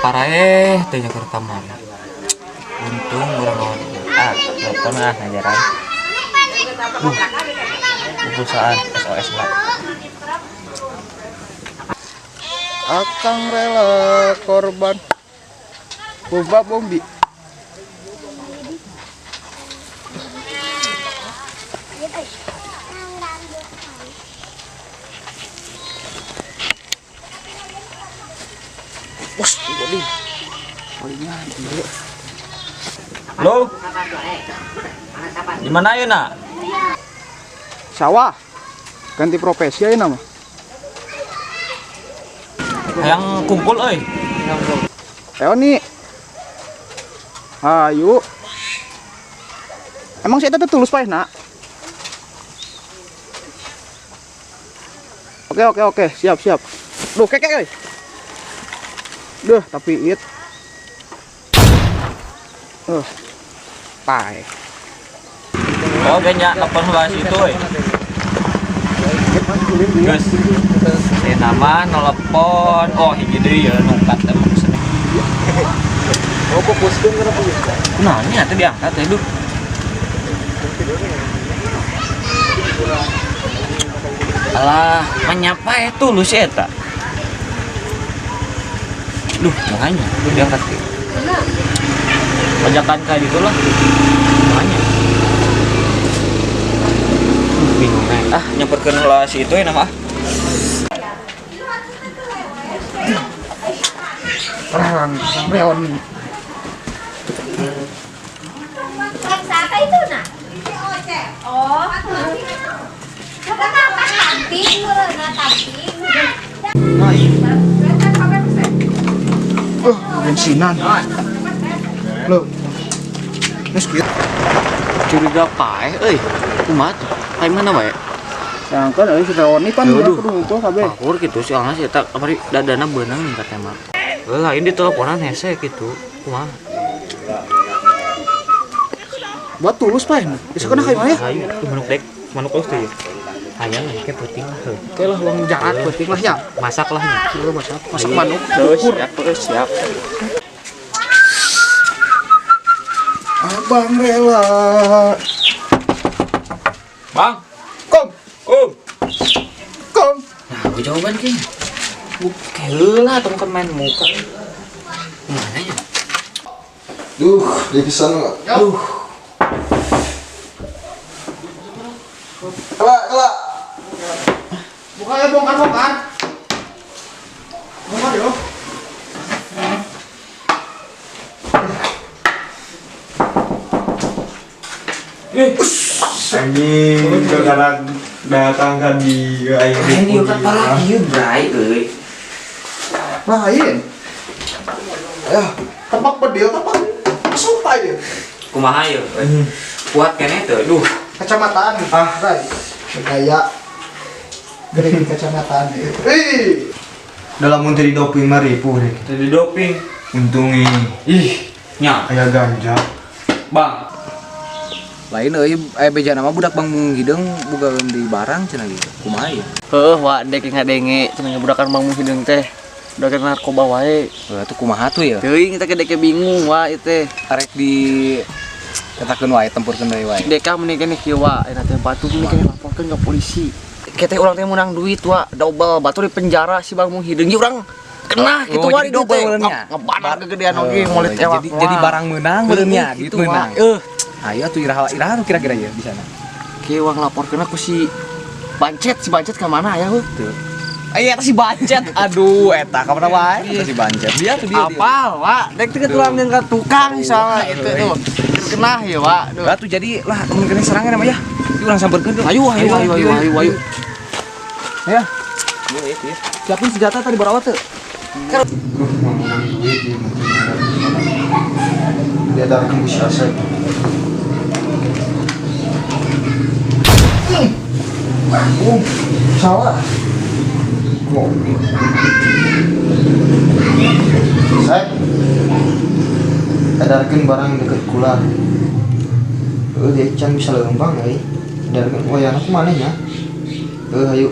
Paraeh teh ke rekaman. Untung urang lawan. Telepon ngajaran. Perusahaan SOS lah. Akang rela korban boba bombi. Bos, bodi. Polinya dia. Halo. Di mana ya, Nak? Sawah. Ganti profesi aja nama. Yang kumpul euy. Teo nih. Ayo. Emang saya tulus paeh, Nak? Oke, siap. Duh, kek euy. Duh, tapi it. Paeh. Oh, kayaknya telepon bahas itu euy. Geus. Saya nama telepon. Oh, hiji deui ya nungkat emang seneng. Oh, fokuskeun kana pieu. Nah, ini atuh diangkat ya, Duh. Alah, menyapa itu lu sih eta. Duh, makanya diangkat. Pajakan kayak gitu lah. Makanya. Bingung nyamperkeun heula si itu ya nama. Perang reon. Saka itu nah. Oh. Tamping, tamping. Bensinan. Loh. Geus kieu. Curiga paeh euy. Kumaha tuh? Kayak mana wae? Sangkan euy si reon ini kan Aduh. kudu ngumpul kabeh. Pahur gitu sih anggas eta kamari dadana beunang nih katanya mah. Lain di teleponan hese gitu. Kumaha? Buat tulus paeh. Bisa kena kayak mana ya? Hayu, manuk dek, manuk aus teh. Hayang ke penting lah. Oke lah uang jahat penting lah ya. Masak lah nya. Dulu masak manuk. Siap. Abang rela. Bang, Kom. nah gue jawaban kayaknya. Heula tong main muka. Mana ya? Duh, di sana. Kelak. Buka ya bongkar. Bongkar yo. Anjing, sekarang datang kan di air. Ini kan parah ieu bray euy. Lain. Ya, tempat bedil tempat sumpah ya. Kumaha ieu? Kuat keneh teh. Duh, Kecamatan. Rai. Gaya. Gering kecamatan. Dalam menteri doping maripu deh. tadi doping. Untungnya Ih, nya. kayak ganja. Bang, Lain beja nama budak Bang Hideng boga di barang cenah gitu. Kumaha ya? Wah dek ngadenge cenah budakan Bang Muhideng teh. Udah kena narkoba wae. Tuh kumaha tuh ya? Teuing kita deke bingung wah ieu teh. Arek di katakeun wae tempurkeun deui wae. Deka meni keneh kieu wa eta teh batu meni keneh laporkeun ka polisi. Kita urang teh menang duit wa, double batu di penjara si Bang Muhideng ieu urang kena gitu Oh, wa jadi di double teh. benernya? Ngebanar kegedean oge molet ewak. Jadi barang menang benernya gitu gitu menang. wa. Ayo tuh iraha tuh kira-kira ya di sana. Kieu wang laporkeun ku si Bancet ka mana aya heuh? Tuh. Eta si Bancet. Aduh, eta ka mana wae? Eta si Bancet. Dia tuh dia. Apal, Wak? Dek teh tulang jeung ka tukang misalnya itu tuh. Kenah ya, Wak. Lah tuh jadi lah kemungkinan serangan nama ya. Di urang sampeurkeun tuh. Ayo. Ya. Siapin senjata tadi bawa tuh. Mau menang duit di dia dari kembus rasa. Salah. Saya edarkeun barang deket kula. Dia can bisa leumbang euy. Edarkeun wayana kumaha nya? Hayu.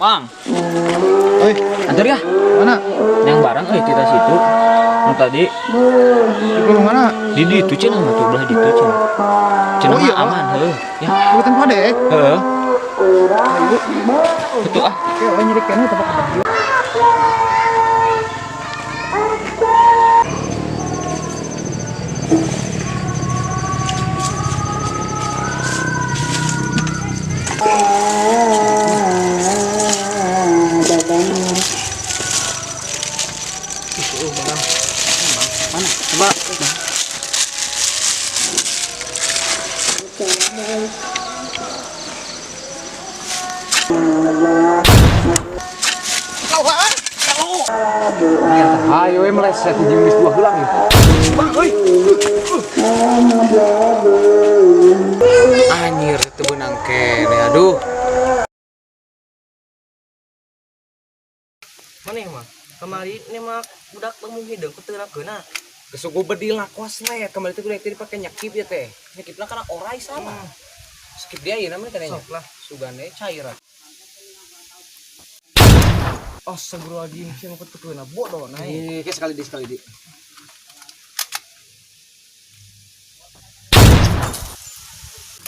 Bang, Oi, antar ya. mana? Yang barang tidak situ. Yang tadi Di mana? di itu cenah mah tuh belah di itu cenah. Cenah Oh, iya, mah aman heuh. Ya, Bukan pada ya? heuh. Itu ah. Oke, orang nyari kene tempat dia. Mana? Coba. Ayo meleset di jenis dua gelang ya. Anjir itu benang kene aduh. Mana yang mah? Kemarin ini mah budak bangun hidung keterak geuna. Kesuku bedil kos le kemarin itu gue tadi pakai nyakip ya teh. Nyakipna kana orai sama. Skip dia ya namanya tanya. Sok lah. Sugane cairan. Oh, lagi sih ngumpet keuna bodoh nah. Ini kayak sekali di.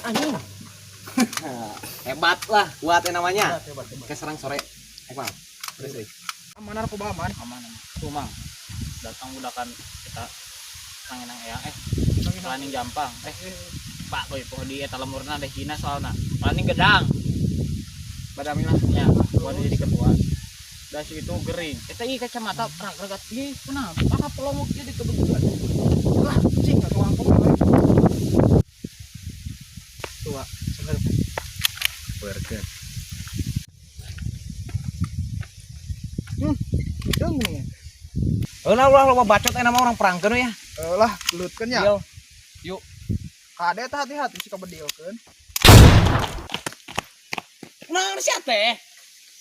Anjing. Hebat lah buat namanya. Kayak serang sore. Mal. Terus Aman narkoba aman. Aman. Tuh mang. Datang budakan kita sangenang ya planning gampang. Pak boy poho di eta lemurna teh Cina soalna. Planning gedang. Badamilah nya buat jadi ketua. Dasi itu gering. Eta ieu kacamata rag-ragat ieu kunaon? Apa pelongok jadi kebetulan. Lah, cing atuh angkong we. Tua. burger. Hidung nih. Lah lo bacot nama orang perangkeun ya. Lah, gelutkeun ya. Yo. Yuk. Kade teh hati-hati sih kabedilkeun. Nah, sia teh.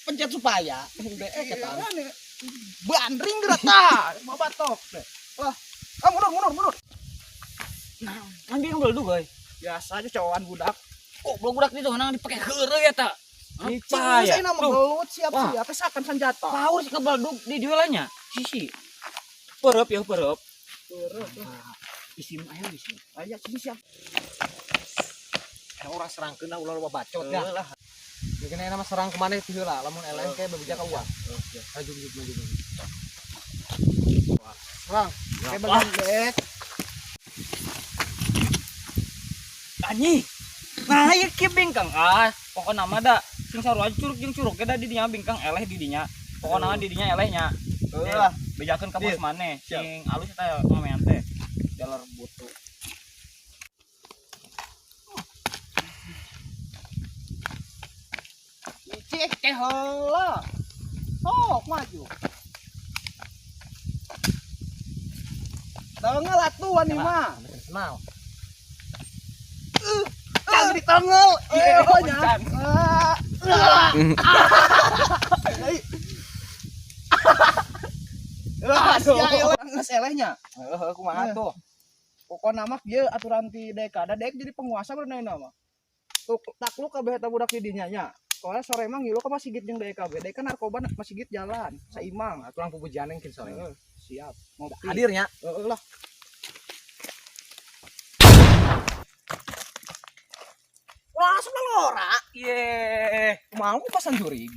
Pencet supaya. Eta. Bandring gerak tah, mah batok teh. Lah, mundur. Nah, anjing yang belum euy. Biasa aja cowokan budak. Kok budak itu nang dipake heureuh ya ta? Cing Apa ya? saya nama gelut siap-siap pesakan senjata. Paus ke baldug di diolanya. Sisi. Perep ya perep. Isim aya isim. Aya sini siap. Orang serangkeun ulah lo bacot ya. Bikin nama serang kemana itu lah, lamun eleng kayak berbijak ke uang. Maju. Bang, kayak bagian dek. Anjing. Nah, ieu kieu bengkang pokona mah da sing sarua curug jeung curug da di dinya bengkang eleh di dinya. Pokona di dinya elehnya. Heulah. Bejakeun ka bos maneh. Sing alus eta ngamean teh. Jalar butuh. Cik teh heula. Sok maju. Tengel atuan nih mah. Kenal. Jangan di tengel. Nya. Ngeselehnya. Kumaha tuh? Pokoknya mah dia aturan ti dekada dek jadi penguasa bener nama. Tuh takluk kabeh eta budak di dinya nya. Soalnya sore mah ngilu ka masih git jeung DKB. Dek kan narkoba masih git jalan, saimang. Aturan pupujian yang sore. Siap. Ngopi. Hadirnya. Heeh lah. Wah, sebelah lora. Ye, mau pasang juri.